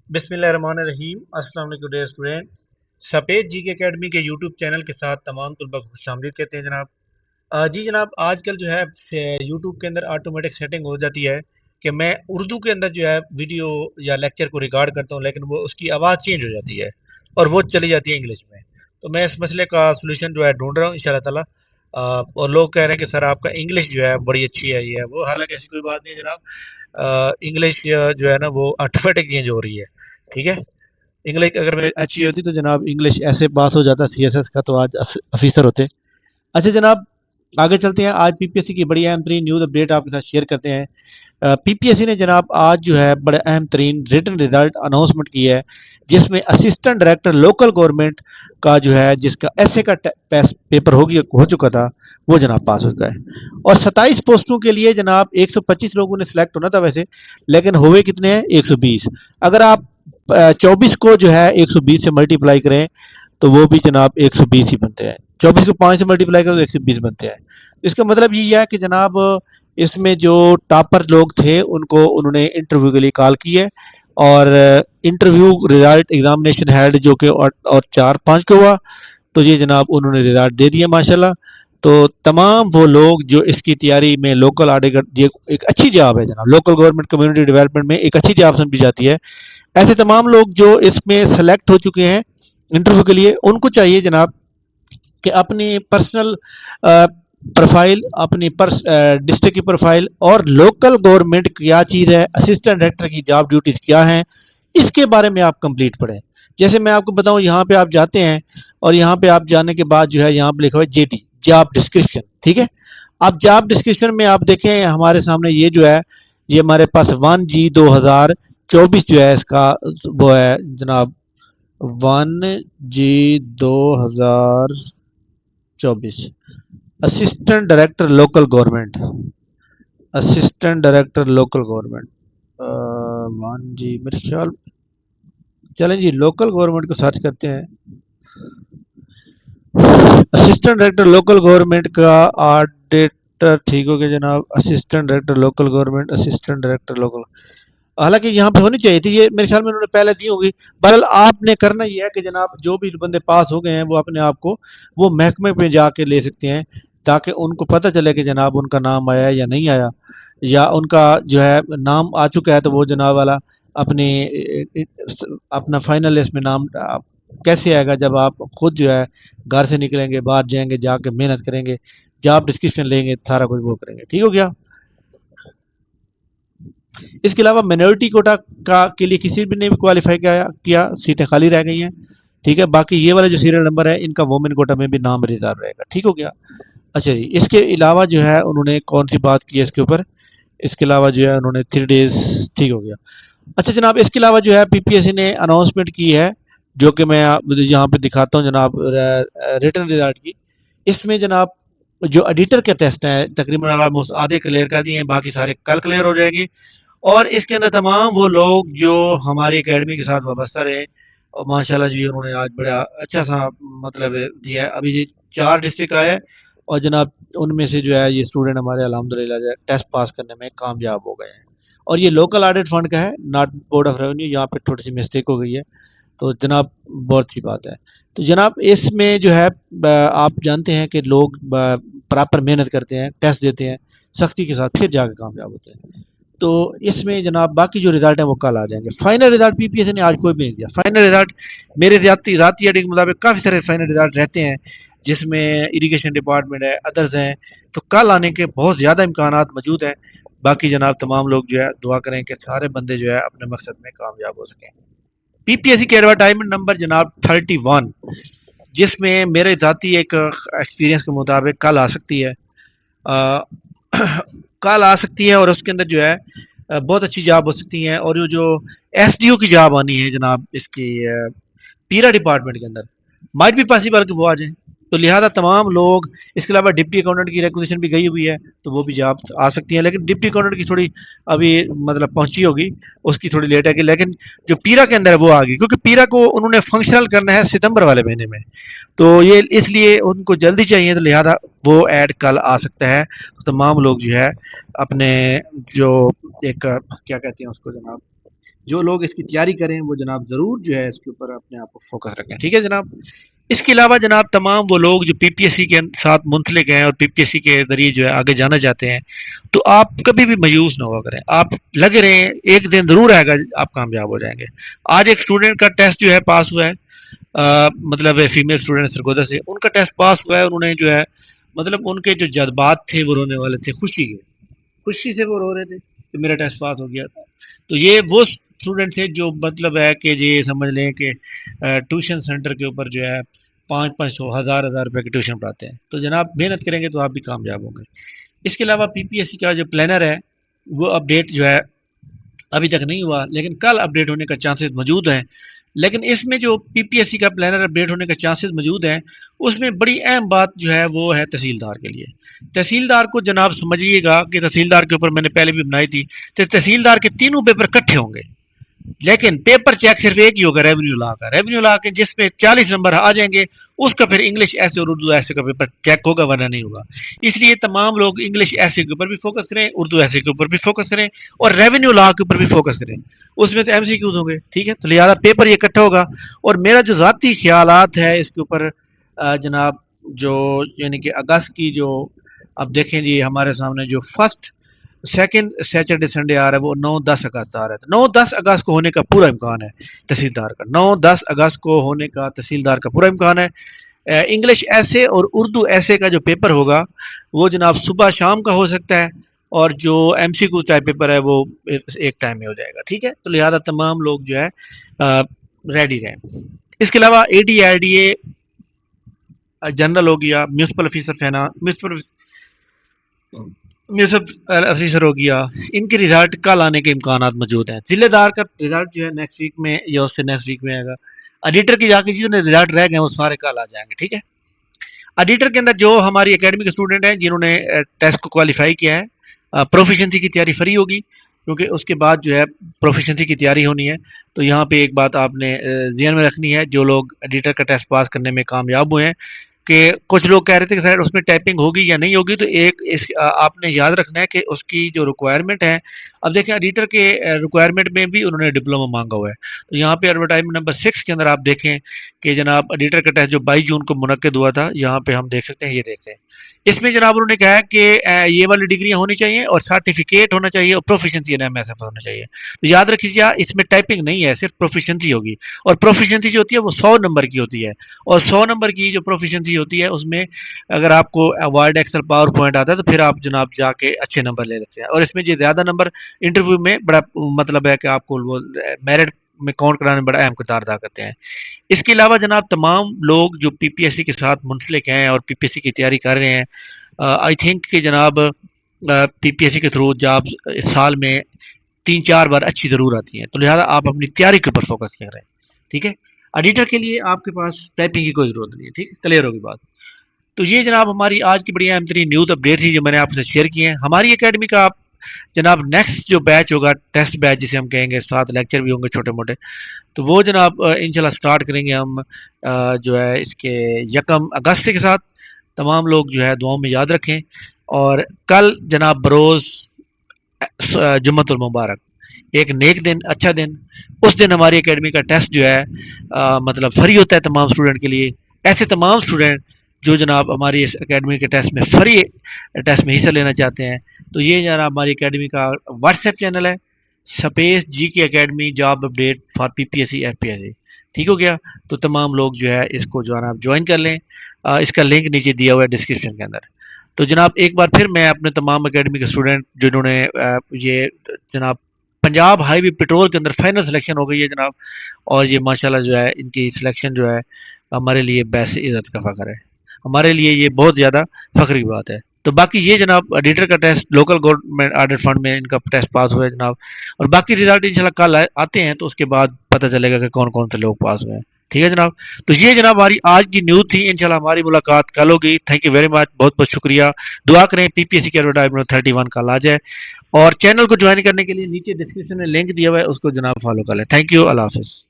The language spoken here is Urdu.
بسم اللہ الرحمن الرحیم۔ السلام علیکم ڈیئر اسٹوڈینٹ، سفید جی کے اکیڈمی کے یوٹیوب چینل کے ساتھ تمام طلباء کو خوش آمدید کہتے ہیں جناب۔ جی جناب، آج کل جو ہے یوٹیوب کے اندر آٹومیٹک سیٹنگ ہو جاتی ہے کہ میں اردو کے اندر جو ہے ویڈیو یا لیکچر کو ریکارڈ کرتا ہوں، لیکن وہ اس کی آواز چینج ہو جاتی ہے اور وہ چلی جاتی ہے انگلش میں۔ تو میں اس مسئلے کا سولوشن جو ہے ڈھونڈ رہا ہوں انشاءاللہ تعالیٰ۔ اور لوگ کہہ رہے ہیں کہ سر آپ کا انگلش جو ہے بڑی اچھی ہے، یہ ہے وہ، حالانکہ ایسی کوئی بات نہیں ہے جناب۔ انگلش جو ہے نا وہ آٹومیٹک چینج ہو رہی ہے، ٹھیک ہے۔ انگلش اگر میری اچھی ہوتی تو جناب انگلش ایسے پاس ہو جاتا سی ایس ایس کا، تو آج افیسر ہوتے۔ اچھا جناب، آگے چلتے ہیں۔ آج پی پی ایس سی کی بڑی اہم ترین نیوز اپڈیٹ آپ کے ساتھ شیئر کرتے ہیں۔ پی پی ایس سی نے جناب آج جو ہے بڑے اہم ترین ریٹن ریزلٹ اناؤنسمنٹ کی ہے، جس میں اسسٹنٹ ڈائریکٹر لوکل گورنمنٹ کا جو ہے، جس کا ایس اے کا پیپر ہو چکا تھا، وہ جناب پاس ہو چکا ہے۔ اور 27 پوسٹوں کے لیے جناب 125 لوگوں نے سلیکٹ ہونا تھا ویسے، لیکن ہوئے کتنے ہیں؟ 120۔ اگر آپ 24 کو جو ہے 120 سے ملٹیپلائی کریں تو وہ بھی جناب 120 ہی بنتے ہیں۔ 24 کو 5 سے ملٹیپلائی کریں تو 120 بنتے ہیں۔ اس کا مطلب یہ ہے کہ جناب اس میں جو ٹاپر لوگ تھے ان کو انہوں نے انٹرویو کے لیے کال کی ہے، اور انٹرویو ریزلٹ ایگزامینیشن ہیڈ جو کہ اور 4-5 کو ہوا، تو یہ جناب انہوں نے ریزلٹ دے دیا ماشاءاللہ۔ تو تمام وہ لوگ جو اس کی تیاری میں لوکل آڈیٹ، یہ ایک اچھی جاب ہے جناب، لوکل گورنمنٹ کمیونٹی ڈیولپمنٹ میں ایک اچھی جاب سمجھی جاتی ہے۔ ایسے تمام لوگ جو اس میں سلیکٹ ہو چکے ہیں انٹرویو کے لیے، ان کو چاہیے جناب کہ اپنی پرسنل پروفائل، اپنی ڈسٹرکٹ کی پروفائل اور لوکل گورنمنٹ کیا چیز ہے، اسسٹنٹ ڈائریکٹر کی جاب ڈیوٹیز کیا ہیں، اس کے بارے میں آپ کمپلیٹ پڑھیں۔ جیسے میں آپ کو بتاؤں، یہاں پہ آپ جاتے ہیں اور یہاں پہ آپ جانے کے بعد جو ہے یہاں پہ لکھا ہوا ہے جے ڈی، جاب ڈسکرپشن، ٹھیک ہے۔ اب جاب ڈسکرپشن میں آپ دیکھیں ہمارے سامنے یہ جو ہے، یہ ہمارے پاس 1G2024 جو ہے اس کا وہ ہے جناب، 1G2024 assistant director local government, assistant director local government 1G میرے خیال، چلیں جی لوکل گورنمنٹ کو سرچ کرتے ہیں۔ اسسٹنٹ ڈائریکٹر لوکل گورنمنٹ کا آڈیٹر، ٹھیک ہو گیا جناب، assistant director local government, assistant director local, حالانکہ یہاں پہ ہونی چاہیے تھی، یہ میرے خیال میں انہوں نے پہلے دی ہوگی۔ بہرحال آپ نے کرنا یہ ہے کہ جناب جو بھی بندے پاس ہو گئے ہیں وہ اپنے آپ کو وہ محکمے پہ جا کے لے سکتے ہیں، تاکہ ان کو پتہ چلے کہ جناب ان کا نام آیا ہے یا نہیں آیا، یا ان کا جو ہے نام آ چکا ہے تو وہ جناب والا اپنی اپنا فائنل لسٹ میں نام کیسے آئے گا؟ جب آپ خود جو ہے گھر سے نکلیں گے، باہر جائیں گے، جا کے محنت کریں گے، جاب ڈسکرپشن لیں گے، سارا کچھ وہ کریں گے، ٹھیک ہو گیا۔ اس کے علاوہ مائنورٹی کوٹا کے لیے کسی بھی نے بھی کوالیفائی کیا، سیٹیں خالی رہ گئی ہیں، ٹھیک ہے۔ باقی یہ والا جو سیریل نمبر ہے ان کا وومن کوٹا میں بھی نام ریزرو رہے گا، ٹھیک ہو گیا۔ اچھا جی، اس کے علاوہ جو ہے انہوں نے کون سی بات کی ہے اس کے اوپر، اس کے علاوہ جو ہے انہوں نے 3 days، ٹھیک ہو گیا۔ اچھا جناب، اس کے علاوہ جو ہے پی پی ایس سی نے اناؤنسمنٹ کی ہے، جو کہ میں یہاں پہ دکھاتا ہوں جناب، ریٹن ریزلٹ کی۔ اس میں جناب جو ایڈیٹر کے ٹیسٹ ہیں تقریباً آدھے کلیئر کر دیے ہیں، باقی سارے کل کلیئر ہو جائیں گے۔ اور اس کے اندر تمام وہ لوگ جو ہماری اکیڈمی کے ساتھ وابستہ رہے، اور ماشاءاللہ جی انہوں نے آج بڑا اچھا سا مطلب دیا ہے۔ ابھی یہ 4 ڈسٹرکٹ آئے اور جناب ان میں سے جو ہے یہ اسٹوڈنٹ ہمارے الحمدللہ جو ہے ٹیسٹ پاس کرنے میں کامیاب ہو گئے ہیں۔ اور یہ لوکل آڈٹ فنڈ کا ہے، ناٹ بورڈ آف ریونیو، یہاں پہ تھوڑی سی مسٹیک ہو گئی ہے، تو جناب بہت اچھی بات ہے۔ تو جناب اس میں جو ہے آپ جانتے ہیں کہ لوگ پراپر محنت کرتے ہیں، ٹیسٹ دیتے ہیں سختی کے ساتھ، پھر جا کے کامیاب ہوتے ہیں۔ تو اس میں جناب باقی جو رزلٹ ہیں وہ کل آ جائیں گے۔ فائنل رزلٹ پی پی ایس نے آج کوئی بھی نہیں دیا۔ فائنل رزلٹ میرے ذاتی ایڈٹ کے مطابق کافی سارے فائنل رزلٹ رہتے ہیں، جس میں اریگیشن ڈپارٹمنٹ ہے، ادرز ہیں، تو کل آنے کے بہت زیادہ امکانات موجود ہیں۔ باقی جناب تمام لوگ جو ہے دعا کریں کہ سارے بندے جو ہے اپنے مقصد میں کامیاب ہو سکیں۔ پی پی ایس سی کے ایڈورٹائزمنٹ نمبر جناب 31، جس میں میرے ذاتی ایک ایکسپیرینس کے مطابق کل آ سکتی ہے، کل آ سکتی ہے، اور اس کے اندر جو ہے بہت اچھی جاب ہو سکتی ہیں۔ اور یہ جو ایس ڈی او کی جاب آنی ہے جناب اس کی پیرا ڈپارٹمنٹ کے اندر، مائٹ بھی پاسبل کہ وہ آ جائیں، تو لہٰذا تمام لوگ، اس کے علاوہ ڈپٹی اکاؤنٹنٹ کی ریکوزیشن بھی گئی ہوئی ہے، تو وہ بھی جاب آ سکتی ہیں، لیکن ڈپٹی اکاؤنٹنٹ کی تھوڑی ابھی مطلب پہنچی ہوگی، اس کی تھوڑی لیٹ ہے گی، لیکن جو پیرا کے اندر ہے وہ آ گئی، کیونکہ پیرا کو انہوں نے فنکشنل کرنا ہے ستمبر والے مہینے میں، تو یہ اس لیے ان کو جلدی چاہیے، تو لہٰذا وہ ایڈ کل آ سکتا ہے۔ تو تمام لوگ جو ہے اپنے جو ایک کیا کہتے ہیں اس کو جناب، جو لوگ اس کی تیاری کریں وہ جناب ضرور جو ہے اس کے اوپر اپنے آپ کو فوکس رکھیں، ٹھیک ہے جناب۔ اس کے علاوہ جناب تمام وہ لوگ جو پی پی ایس سی کے ساتھ منسلک ہیں اور پی پی ایس سی کے ذریعے جو ہے آگے جانا چاہتے ہیں، تو آپ کبھی بھی مایوس نہ ہوا کریں، آپ لگے رہیں، ایک دن ضرور آئے گا آپ کامیاب ہو جائیں گے۔ آج ایک اسٹوڈنٹ کا ٹیسٹ جو ہے پاس ہوا ہے، مطلب فیمیل اسٹوڈنٹ سرگودا سے، ان کا ٹیسٹ پاس ہوا ہے، انہوں نے جو ہے مطلب ان کے جو جذبات تھے وہ رونے والے تھے، خوشی سے وہ رو رہے تھے کہ میرا ٹیسٹ پاس ہو گیا تھا۔ تو یہ وہ اسٹوڈنٹ تھے جو مطلب ہے کہ یہ سمجھ لیں کہ ٹیوشن سینٹر کے اوپر جو ہے 500 ہزار روپے کی ٹیوشن پڑھاتے ہیں۔ تو جناب محنت کریں گے تو آپ بھی کامیاب ہوں گے۔ اس کے علاوہ پی پی ایس سی کا جو پلانر ہے وہ اپڈیٹ جو ہے ابھی تک نہیں ہوا، لیکن کل اپڈیٹ ہونے کا چانسز موجود ہیں۔ لیکن اس میں جو پی پی ایس سی کا پلانر اپڈیٹ ہونے کا چانسز موجود ہیں، اس میں بڑی اہم بات جو ہے وہ ہے تحصیلدار کے لیے۔ تحصیلدار کو جناب سمجھیے گا کہ تحصیلدار کے اوپر میں نے پہلے بھی بنائی تھی، تو تحصیلدار کے تینوں پیپر اکٹھے ہوں گے، لیکن پیپر چیک صرف ایک ہی ہوگا، ریونیو لا کے جس پہ 40 نمبر آ جائیں گے اس کا پھر انگلش ایسے اور اردو ایسے کا پیپر چیک ہوگا، ورنہ نہیں ہوگا۔ اس لیے تمام لوگ انگلش ایسے کے اوپر بھی فوکس کریں، اردو ایسے کے اوپر بھی فوکس کریں، اور ریونیو لا کے اوپر بھی فوکس کریں، اس میں تو ایم سی کیوز ہوں گے، ٹھیک ہے۔ تو لہٰذا پیپر یہ اکٹھا ہوگا، اور میرا جو ذاتی خیالات ہے اس کے اوپر جناب، جو یعنی کہ اگست کی جو اب دیکھیں جی ہمارے سامنے جو فرسٹ سیکنڈ سیٹرڈے سنڈے آ رہا ہے وہ 9-10 اگست آ رہا ہے، 9-10 اگست کو ہونے کا پورا امکان ہے تحصیلدار کا، 9-10 اگست کو ہونے کا تحصیلدار کا پورا امکان ہے۔ انگلش ایسے اور اردو ایسے کا جو پیپر ہوگا وہ جناب صبح شام کا ہو سکتا ہے، اور جو ایم سی کیو ٹائپ پیپر ہے وہ ایک ٹائم میں ہو جائے گا، ٹھیک ہے۔ تو لہٰذا تمام لوگ جو ہے ریڈی رہیں۔ اس کے علاوہ A D I D A general ہو گیا، میونسپل آفیسر آفیسر ہو گیا، ان کے ریزلٹ کل آنے کے امکانات موجود ہیں۔ ضلع دار کا ریزلٹ جو ہے نیکسٹ ویک میں یا اس سے نیکسٹ ویک میں آئے گا۔ ایڈیٹر کی جا کے جتنے ریزلٹ رہ گئے وہ سارے کل آ جائیں گے، ٹھیک ہے۔ ایڈیٹر کے اندر جو ہماری اکیڈمی کے اسٹوڈنٹ ہیں جنہوں نے ٹیسٹ کو کوالیفائی کیا ہے، پروفیشنسی کی تیاری فری ہوگی، کیونکہ اس کے بعد جو ہے پروفیشنسی کی تیاری ہونی ہے۔ تو یہاں پہ ایک بات آپ نے ذہن میں رکھنی ہے، جو لوگ ایڈیٹر کا ٹیسٹ پاس کرنے میں کامیاب ہوئے ہیں، کہ کچھ لوگ کہہ رہے تھے کہ سر اس میں ٹائپنگ ہوگی یا نہیں ہوگی، تو ایک آپ نے یاد رکھنا ہے کہ اس کی جو ریکوائرمنٹ ہے، اب دیکھیں ایڈیٹر کے ریکوائرمنٹ میں بھی انہوں نے ڈپلوما مانگا ہوا ہے۔ تو یہاں پہ ایڈورٹائزمنٹ نمبر 6 کے اندر آپ دیکھیں کہ جناب ایڈیٹر کا ٹیسٹ جو 22 جون کو منعقد ہوا تھا، یہاں پہ ہم دیکھ سکتے ہیں، یہ دیکھتے ہیں اس میں جناب انہوں نے کہا کہ یہ والی ڈگریاں ہونی چاہیے اور سرٹیفکیٹ ہونا چاہیے اور proficiency N M S F ہونا چاہیے۔ تو یاد رکھیے اس میں ٹائپنگ نہیں ہے، صرف پروفیشنسی ہوگی، اور پروفیشنسی جو ہوتی ہے وہ 100 نمبر کی ہوتی ہے، اور 100 نمبر کی جو پروفیشنسی ہوتی ہے اس میں اگر آپ کو ورڈ ایکسل پاور پوائنٹ آتا ہے تو پھر آپ جناب جا کے اچھے نمبر لے لیتے ہیں، اور اس میں جو زیادہ نمبر انٹرویو میں بڑا مطلب ہے کہ آپ کو وہ میرٹ میں کاؤنٹ کرانے میں بڑا اہم کردار ادا کرتے ہیں۔ اس کے علاوہ جناب تمام لوگ جو پی پی ایس سی کے ساتھ منسلک ہیں اور پی پی ایس سی کی تیاری کر رہے ہیں، آئی تھنک کہ جناب پی پی ایس سی کے تھرو جاب سال میں 3-4 بار اچھی ضرور آتی ہیں، تو لہٰذا آپ اپنی تیاری کے اوپر فوکس کر رہے ہیں، ٹھیک ہے۔ ایڈیٹر کے لیے آپ کے پاس ٹائپنگ کی کوئی ضرورت نہیں ہے، ٹھیک ہے، کلیئر ہوگی بات۔ تو یہ جناب ہماری آج کی بڑی اہم ترین نیوز اپڈیٹ تھی جو میں نے آپ سے شیئر کی ہیں۔ ہماری اکیڈمی کا جناب نیکسٹ جو بیچ ہوگا، ٹیسٹ بیچ جسے ہم کہیں گے، 7 لیکچر بھی ہوں گے چھوٹے موٹے، تو وہ جناب انشاءاللہ سٹارٹ کریں گے ہم جو ہے اس کے 1 اگست کے ساتھ۔ تمام لوگ جو ہے دعاؤں میں یاد رکھیں، اور کل جناب بروز جمعۃ المبارک، ایک نیک دن، اچھا دن، اس دن ہماری اکیڈمی کا ٹیسٹ جو ہے مطلب فری ہوتا ہے تمام اسٹوڈنٹ کے لیے۔ ایسے تمام اسٹوڈنٹ جو جناب ہماری اس اکیڈمی کے ٹیسٹ میں فری ٹیسٹ میں حصہ لینا چاہتے ہیں، تو یہ جناب ہماری اکیڈمی کا واٹس ایپ چینل ہے، Space G K academy job update for P P S C F P S C, ٹھیک ہو گیا۔ تو تمام لوگ جو ہے اس کو جو ہے آپ جوائن کر لیں، اس کا لنک نیچے دیا ہوا ہے ڈسکرپشن کے اندر۔ تو جناب ایک بار پھر میں اپنے تمام اکیڈمی کے اسٹوڈنٹ جنہوں نے یہ جناب پنجاب ہائی وے پیٹرول کے اندر فائنل سلیکشن ہو گئی ہے جناب، اور یہ ماشاءاللہ جو ہے ان کی سلیکشن جو ہے ہمارے لیے باعث عزت کا فخر ہے، ہمارے لیے یہ بہت زیادہ فخر کی بات ہے۔ تو باقی یہ جناب ایڈیٹر کا test local government audit fund میں ان کا ٹیسٹ پاس ہوا ہے جناب، اور باقی ریزلٹ انشاءاللہ کل آتے ہیں، تو اس کے بعد پتہ چلے گا کہ کون کون سے لوگ پاس ہوئے ہیں، ٹھیک ہے جناب۔ تو یہ جناب ہماری آج کی نیوز تھی، انشاءاللہ ہماری ملاقات کل ہوگی۔ تھینک یو ویری مچ، بہت بہت شکریہ۔ دعا کریں پی پی ایس سی کے ایڈورٹائزمنٹ 31 کل آ جائے، اور چینل کو جوائن کرنے کے لیے نیچے ڈسکرپشن میں لنک دیا ہوا ہے، اس کو جناب فالو کر لیں۔ تھینک یو، اللہ حافظ۔